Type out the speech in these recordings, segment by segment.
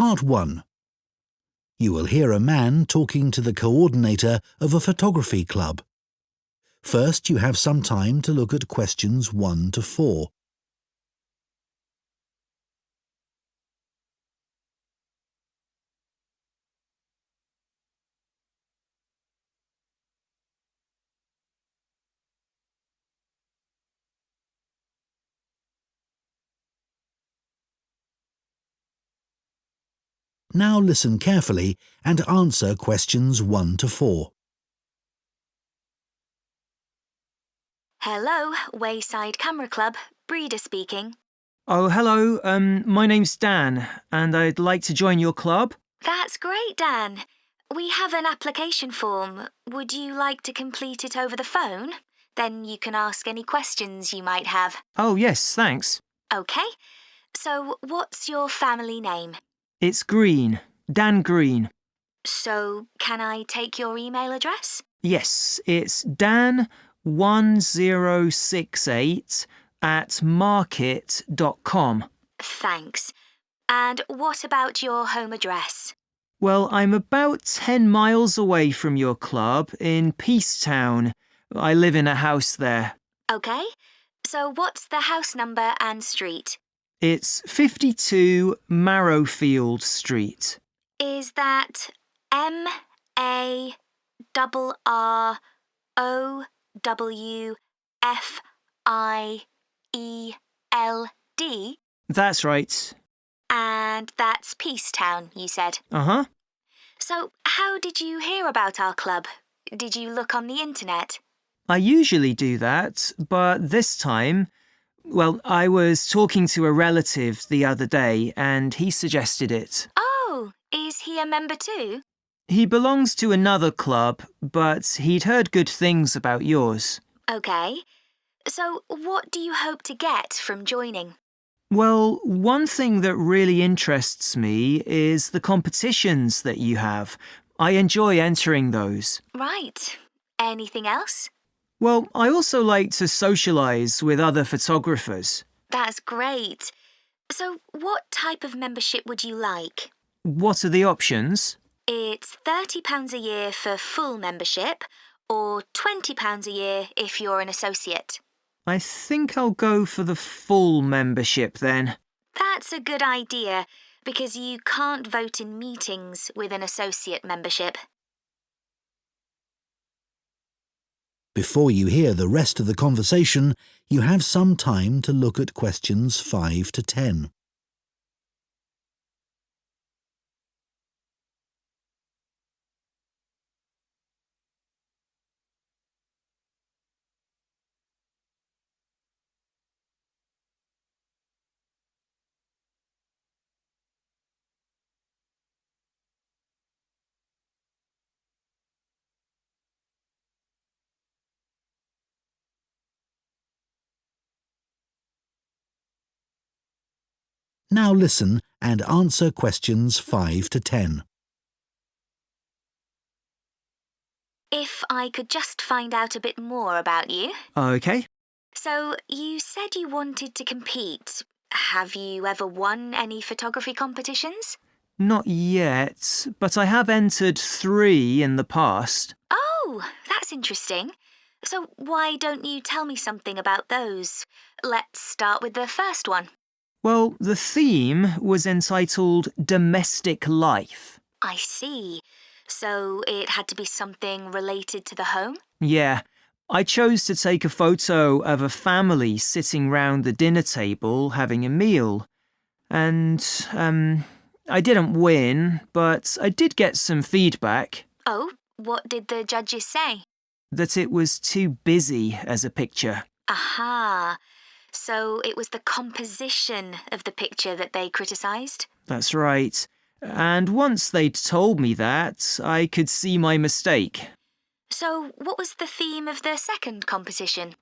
Part 1. You will hear a man talking to the coordinator of a photography club. First, you have some time to look at questions 1 to 4. Now listen carefully and answer questions 1 to 4. Hello, Wayside Camera Club. Breeder speaking. Oh, hello. My name's Dan, and I'd like to join your club. That's great, Dan. We have an application form. Would you like to complete it over the phone? Then you can ask any questions you might have. Oh, yes, thanks. OK. So, what's your family name? It's Green. Dan Green. So, can I take your email address? Yes, it's dan1068@market.com. Thanks. And what about your home address? Well, I'm about 10 miles away from your club in Peacetown. I live in a house there. OK. So, what's the house number and street? It's 52 Marrowfield Street. Is that MARROWFIELD? That's right. And that's Peacetown, you said. Uh-huh. So, how did you hear about our club? Did you look on the internet? I usually do that, but this time, well, I was talking to a relative the other day and he suggested it. Oh, is he a member too? He belongs to another club, but he'd heard good things about yours. OK. So, what do you hope to get from joining? Well, one thing that really interests me is the competitions that you have. I enjoy entering those. Right. Anything else? Well, I also like to socialise with other photographers. That's great. So, what type of membership would you like? What are the options? It's £30 a year for full membership, or £20 a year if you're an associate. I think I'll go for the full membership then. That's a good idea, because you can't vote in meetings with an associate membership. Before you hear the rest of the conversation, you have some time to look at questions 5 to 10. Now listen and answer questions 5 to 10. If I could just find out a bit more about you. OK. So, you said you wanted to compete. Have you ever won any photography competitions? Not yet, but I have entered 3 in the past. Oh, that's interesting. So, why don't you tell me something about those? Let's start with the first one. Well, the theme was entitled Domestic Life. I see. So it had to be something related to the home? Yeah. I chose to take a photo of a family sitting round the dinner table having a meal. And, I didn't win, but I did get some feedback. Oh, what did the judges say? That it was too busy as a picture. Aha. So it was the composition of the picture that they criticised? That's right. And once they'd told me that, I could see my mistake. So what was the theme of the second competition?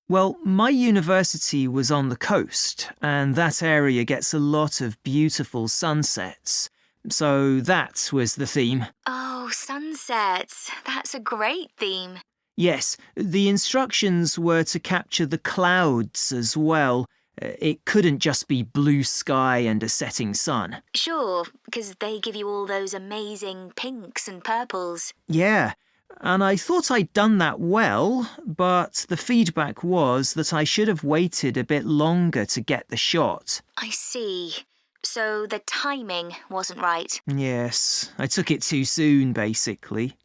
Well, my university was on the coast, and that area gets a lot of beautiful sunsets. So that was the theme. Oh, sunsets. That's a great theme. Yes, the instructions were to capture the clouds as well, It couldn't just be blue sky and a setting sun. Sure, because they give you all those amazing pinks and purples. Yeah, and I thought I'd done that well, but the feedback was that I should have waited a bit longer to get the shot. I see. So the timing wasn't right. Yes, I took it too soon, basically.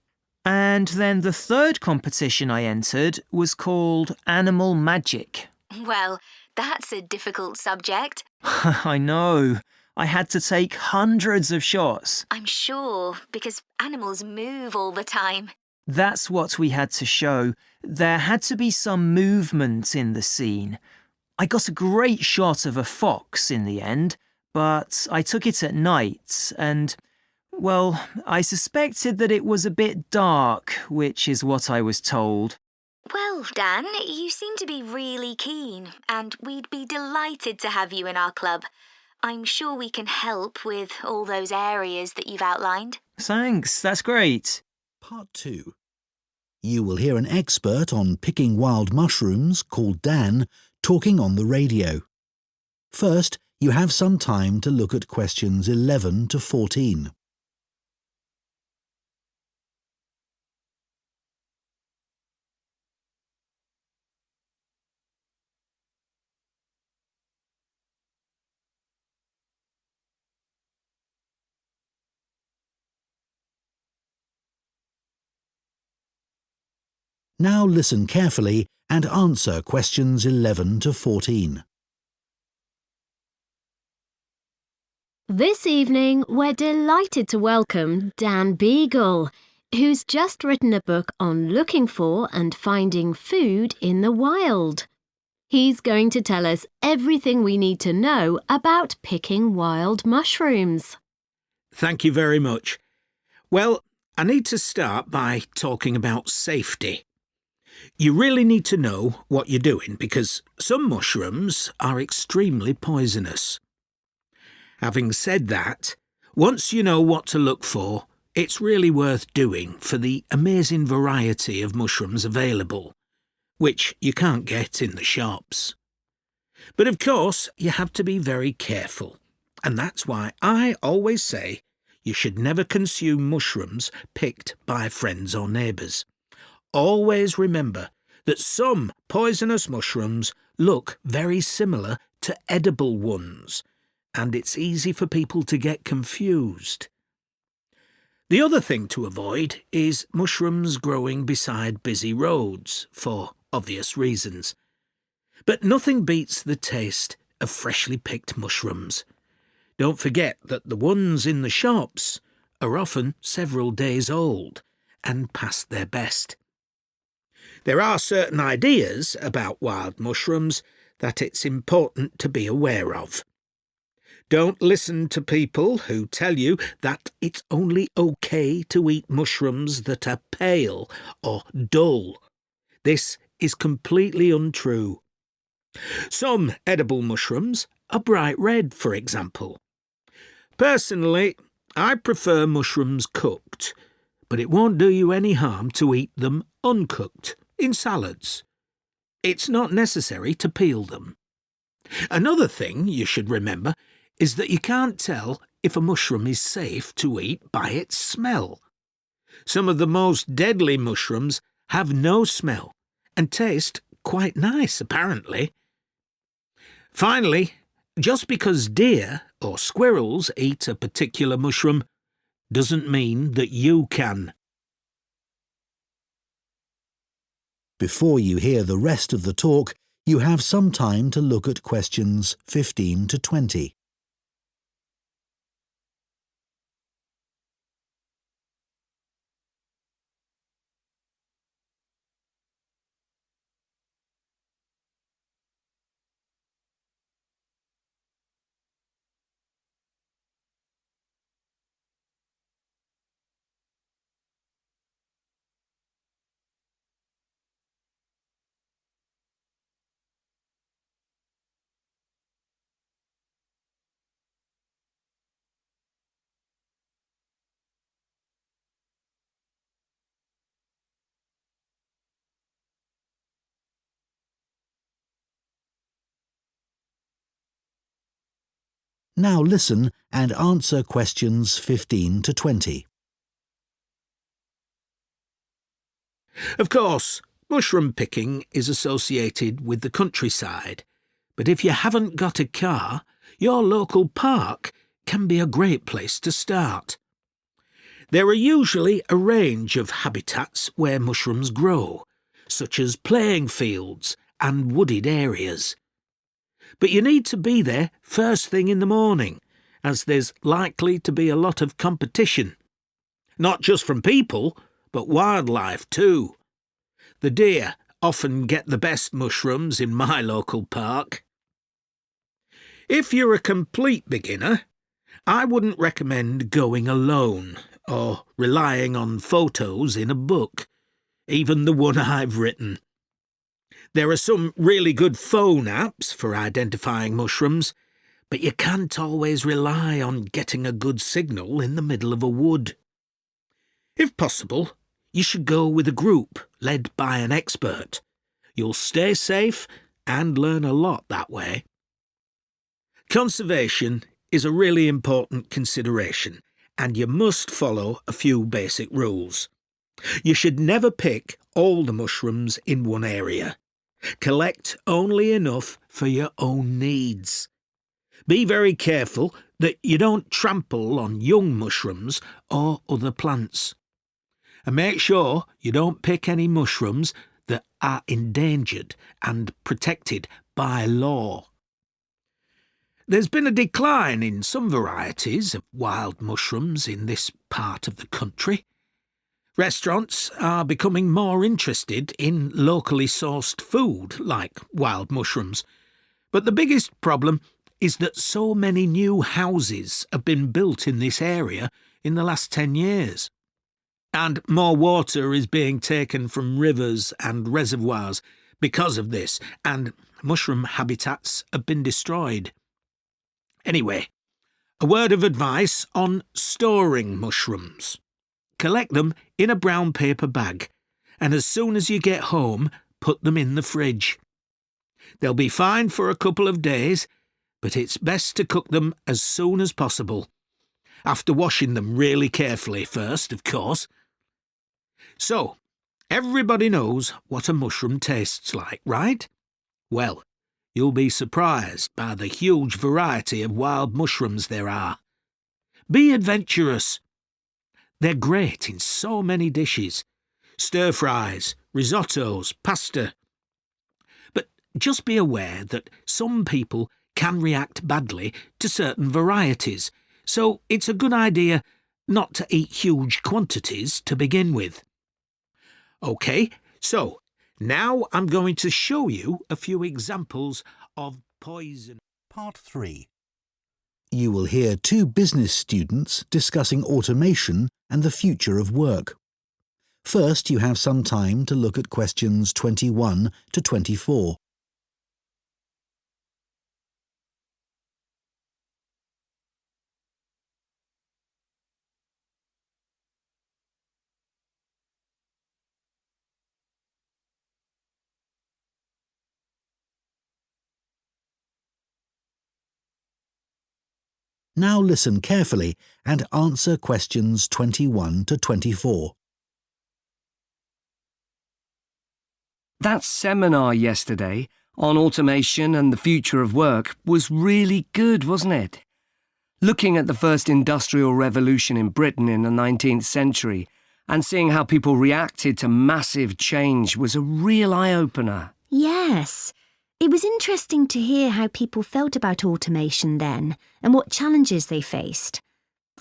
And then the third competition I entered was called Animal Magic. Well, that's a difficult subject. I know. I had to take hundreds of shots. I'm sure, because animals move all the time. That's what we had to show. There had to be some movement in the scene. I got a great shot of a fox in the end, but I took it at night and, well, I suspected that it was a bit dark, which is what I was told. Well, Dan, you seem to be really keen, and we'd be delighted to have you in our club. I'm sure we can help with all those areas that you've outlined. Thanks, that's great. Part 2. You will hear an expert on picking wild mushrooms, called Dan, talking on the radio. First, you have some time to look at questions 11 to 14. Now listen carefully and answer questions 11 to 14. This evening, we're delighted to welcome Dan Beagle, who's just written a book on looking for and finding food in the wild. He's going to tell us everything we need to know about picking wild mushrooms. Thank you very much. Well, I need to start by talking about safety. You really need to know what you're doing because some mushrooms are extremely poisonous. Having said that, once you know what to look for, it's really worth doing for the amazing variety of mushrooms available, which you can't get in the shops. But of course, you have to be very careful, and that's why I always say you should never consume mushrooms picked by friends or neighbours. Always remember that some poisonous mushrooms look very similar to edible ones, and it's easy for people to get confused. The other thing to avoid is mushrooms growing beside busy roads, for obvious reasons. But nothing beats the taste of freshly picked mushrooms. Don't forget that the ones in the shops are often several days old and past their best. There are certain ideas about wild mushrooms that it's important to be aware of. Don't listen to people who tell you that it's only okay to eat mushrooms that are pale or dull. This is completely untrue. Some edible mushrooms are bright red, for example. Personally, I prefer mushrooms cooked, but it won't do you any harm to eat them uncooked in salads. It's not necessary to peel them. Another thing you should remember is that you can't tell if a mushroom is safe to eat by its smell. Some of the most deadly mushrooms have no smell and taste quite nice, apparently. Finally, just because deer or squirrels eat a particular mushroom doesn't mean that you can. Before you hear the rest of the talk, you have some time to look at questions 15 to 20. Now listen and answer questions 15 to 20. Of course, mushroom picking is associated with the countryside, but if you haven't got a car, your local park can be a great place to start. There are usually a range of habitats where mushrooms grow, such as playing fields and wooded areas. But you need to be there first thing in the morning, as there's likely to be a lot of competition. Not just from people, but wildlife too. The deer often get the best mushrooms in my local park. If you're a complete beginner, I wouldn't recommend going alone or relying on photos in a book, even the one I've written. There are some really good phone apps for identifying mushrooms, but you can't always rely on getting a good signal in the middle of a wood. If possible, you should go with a group led by an expert. You'll stay safe and learn a lot that way. Conservation is a really important consideration, and you must follow a few basic rules. You should never pick all the mushrooms in one area. Collect only enough for your own needs. Be very careful that you don't trample on young mushrooms or other plants. And make sure you don't pick any mushrooms that are endangered and protected by law. There's been a decline in some varieties of wild mushrooms in this part of the country. Restaurants are becoming more interested in locally sourced food like wild mushrooms, but the biggest problem is that so many new houses have been built in this area in the last 10 years. And more water is being taken from rivers and reservoirs because of this, and mushroom habitats have been destroyed. Anyway, a word of advice on storing mushrooms. Collect them in a brown paper bag, and as soon as you get home, put them in the fridge. They'll be fine for a couple of days, but it's best to cook them as soon as possible. After washing them really carefully first, of course. So, everybody knows what a mushroom tastes like, right? Well, you'll be surprised by the huge variety of wild mushrooms there are. Be adventurous. They're great in so many dishes. Stir-fries, risottos, pasta. But just be aware that some people can react badly to certain varieties, so it's a good idea not to eat huge quantities to begin with. OK, so now I'm going to show you a few examples of poison. Part 3. You will hear two business students discussing automation and the future of work. First, you have some time to look at questions 21 to 24. Now listen carefully and answer questions 21 to 24. That seminar yesterday on automation and the future of work was really good, wasn't it? Looking at the first industrial revolution in Britain in the 19th century and seeing how people reacted to massive change was a real eye-opener. Yes. It was interesting to hear how people felt about automation then and what challenges they faced.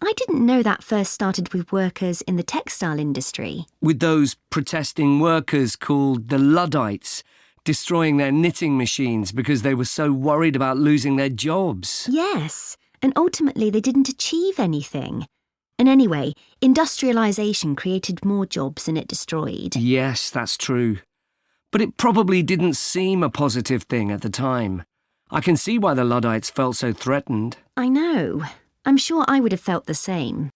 I didn't know that first started with workers in the textile industry. With those protesting workers called the Luddites, destroying their knitting machines because they were so worried about losing their jobs. Yes, and ultimately they didn't achieve anything. And anyway, industrialisation created more jobs than it destroyed. Yes, that's true. But it probably didn't seem a positive thing at the time. I can see why the Luddites felt so threatened. I know. I'm sure I would have felt the same.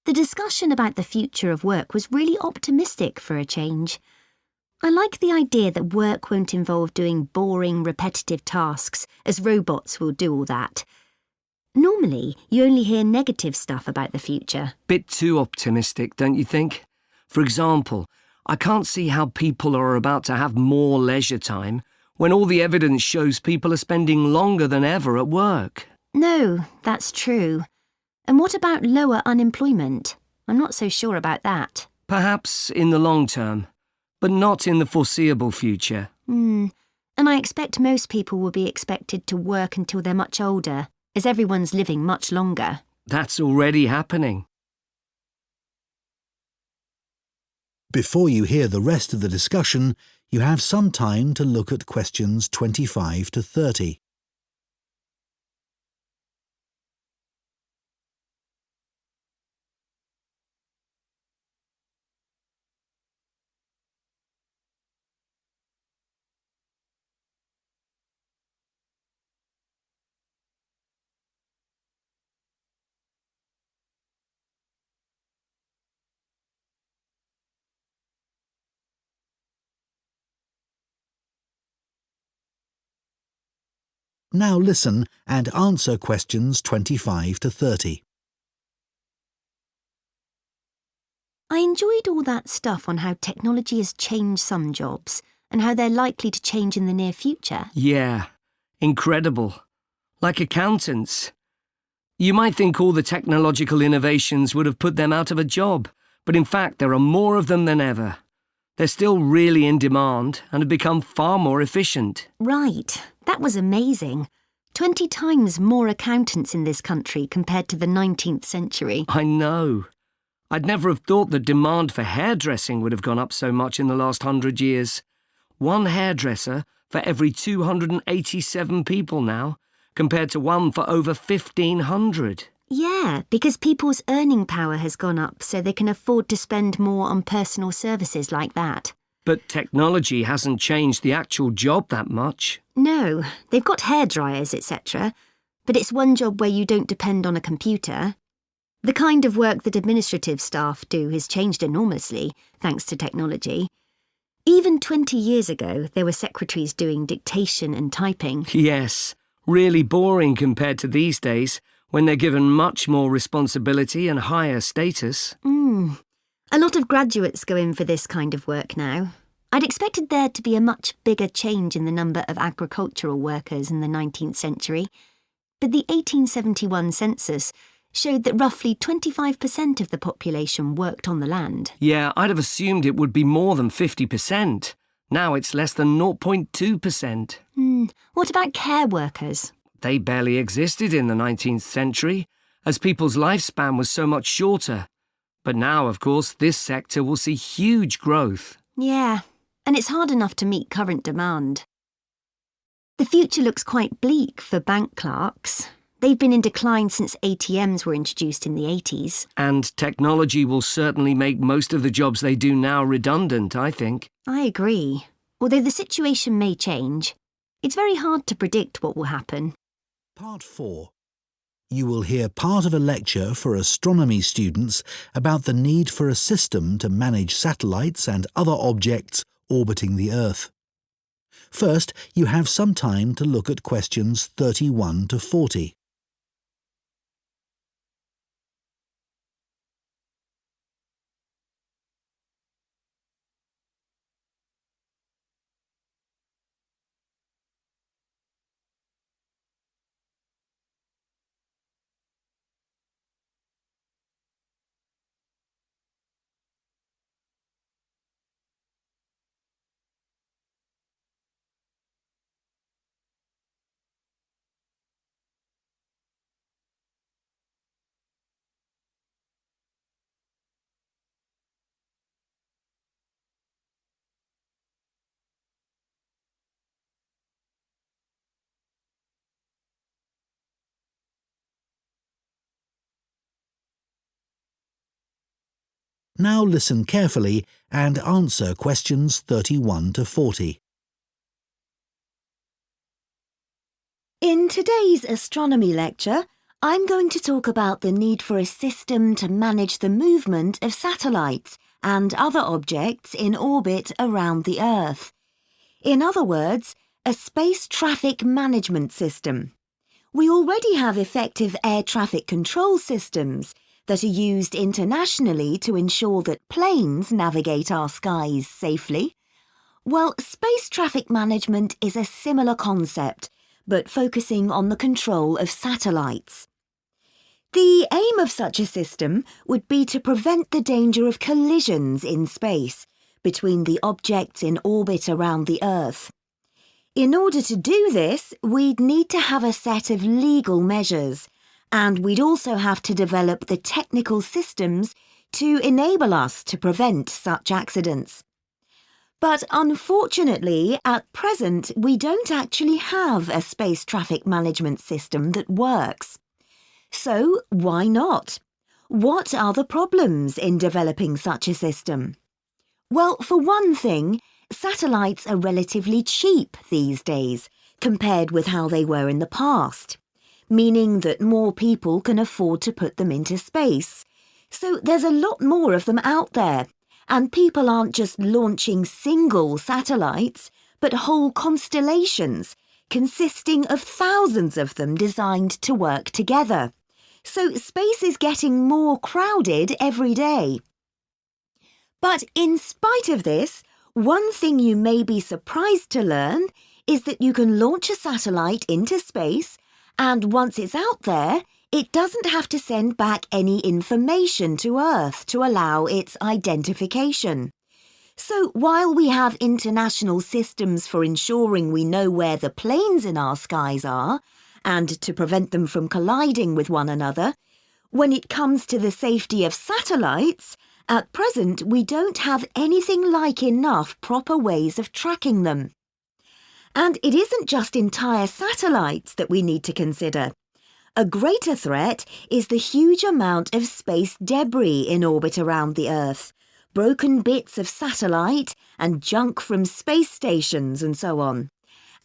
The discussion about the future of work was really optimistic for a change. I like the idea that work won't involve doing boring, repetitive tasks, as robots will do all that. Normally, you only hear negative stuff about the future. Bit too optimistic, don't you think? For example, I can't see how people are about to have more leisure time when all the evidence shows people are spending longer than ever at work. No, that's true. And what about lower unemployment? I'm not so sure about that. Perhaps in the long term, but not in the foreseeable future. And I expect most people will be expected to work until they're much older, as everyone's living much longer. That's already happening. Before you hear the rest of the discussion, you have some time to look at questions 25 to 30. Now listen and answer questions 25 to 30. I enjoyed all that stuff on how technology has changed some jobs and how they're likely to change in the near future. Yeah, incredible. Like accountants. You might think all the technological innovations would have put them out of a job, but in fact there are more of them than ever. They're still really in demand and have become far more efficient. Right, that was amazing. 20 times more accountants in this country compared to the 19th century. I know. I'd never have thought the demand for hairdressing would have gone up so much in the last 100 years. One hairdresser for every 287 people now, compared to one for over 1,500. Yeah, because people's earning power has gone up so they can afford to spend more on personal services like that. But technology hasn't changed the actual job that much. No, they've got hairdryers, etc. But it's one job where you don't depend on a computer. The kind of work that administrative staff do has changed enormously, thanks to technology. Even 20 years ago, there were secretaries doing dictation and typing. Yes, really boring compared to these days, when they're given much more responsibility and higher status. A lot of graduates go in for this kind of work now. I'd expected there to be a much bigger change in the number of agricultural workers in the 19th century, but the 1871 census showed that roughly 25% of the population worked on the land. Yeah, I'd have assumed it would be more than 50%. Now it's less than 0.2%. What about care workers? They barely existed in the 19th century, as people's lifespan was so much shorter. But now, of course, this sector will see huge growth. Yeah, and it's hard enough to meet current demand. The future looks quite bleak for bank clerks. They've been in decline since ATMs were introduced in the 80s. And technology will certainly make most of the jobs they do now redundant, I think. I agree. Although the situation may change, it's very hard to predict what will happen. Part 4. You will hear part of a lecture for astronomy students about the need for a system to manage satellites and other objects orbiting the Earth. First, you have some time to look at questions 31 to 40. Now listen carefully and answer questions 31 to 40. In today's astronomy lecture, I'm going to talk about the need for a system to manage the movement of satellites and other objects in orbit around the Earth. In other words, a space traffic management system. We already have effective air traffic control systems that are used internationally to ensure that planes navigate our skies safely. Well, space traffic management is a similar concept, but focusing on the control of satellites. The aim of such a system would be to prevent the danger of collisions in space between the objects in orbit around the Earth. In order to do this, we'd need to have a set of legal measures, and we'd also have to develop the technical systems to enable us to prevent such accidents. But unfortunately, at present, we don't actually have a space traffic management system that works. So why not? What are the problems in developing such a system? Well, for one thing, satellites are relatively cheap these days compared with how they were in the past, meaning that more people can afford to put them into space. So there's a lot more of them out there, and people aren't just launching single satellites, but whole constellations consisting of thousands of them designed to work together. So space is getting more crowded every day. But in spite of this, one thing you may be surprised to learn is that you can launch a satellite into space, and once it's out there, it doesn't have to send back any information to Earth to allow its identification. So while we have international systems for ensuring we know where the planes in our skies are, and to prevent them from colliding with one another, when it comes to the safety of satellites, at present we don't have anything like enough proper ways of tracking them. And it isn't just entire satellites that we need to consider. A greater threat is the huge amount of space debris in orbit around the Earth, broken bits of satellite and junk from space stations and so on.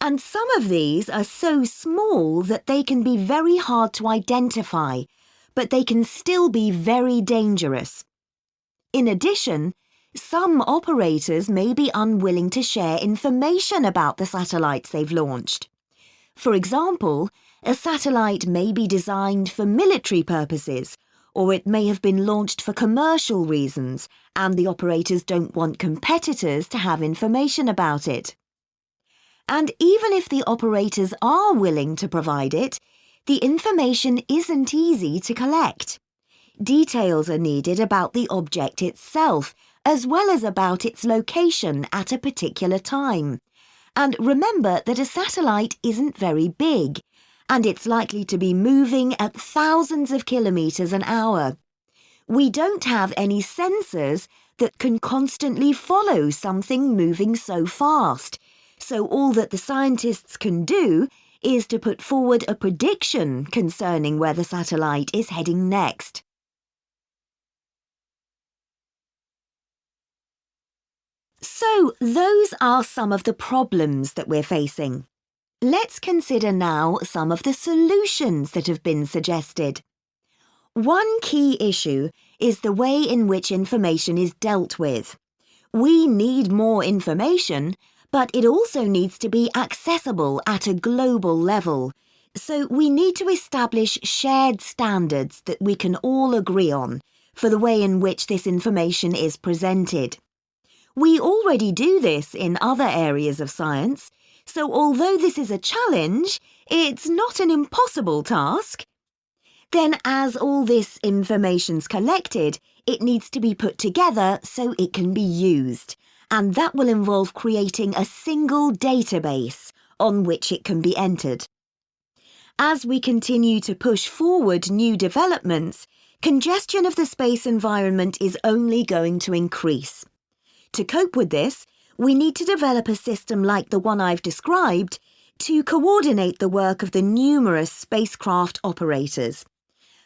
And some of these are so small that they can be very hard to identify, but they can still be very dangerous. In addition, some operators may be unwilling to share information about the satellites they've launched. For example, a satellite may be designed for military purposes, or it may have been launched for commercial reasons, and the operators don't want competitors to have information about it. And even if the operators are willing to provide it, the information isn't easy to collect. Details are needed about the object itself, as well as about its location at a particular time. And remember that a satellite isn't very big, and it's likely to be moving at thousands of kilometres an hour. We don't have any sensors that can constantly follow something moving so fast, so all that the scientists can do is to put forward a prediction concerning where the satellite is heading next. So those are some of the problems that we're facing. Let's consider now some of the solutions that have been suggested. One key issue is the way in which information is dealt with. We need more information, but it also needs to be accessible at a global level. So we need to establish shared standards that we can all agree on for the way in which this information is presented. We already do this in other areas of science, so although this is a challenge, it's not an impossible task. Then as all this information's collected, it needs to be put together so it can be used, and that will involve creating a single database on which it can be entered. As we continue to push forward new developments, congestion of the space environment is only going to increase. To cope with this, we need to develop a system like the one I've described to coordinate the work of the numerous spacecraft operators.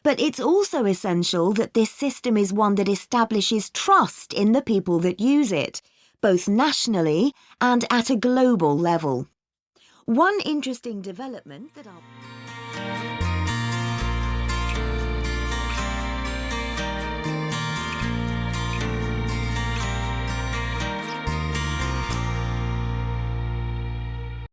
But it's also essential that this system is one that establishes trust in the people that use it, both nationally and at a global level. One interesting development that I'll...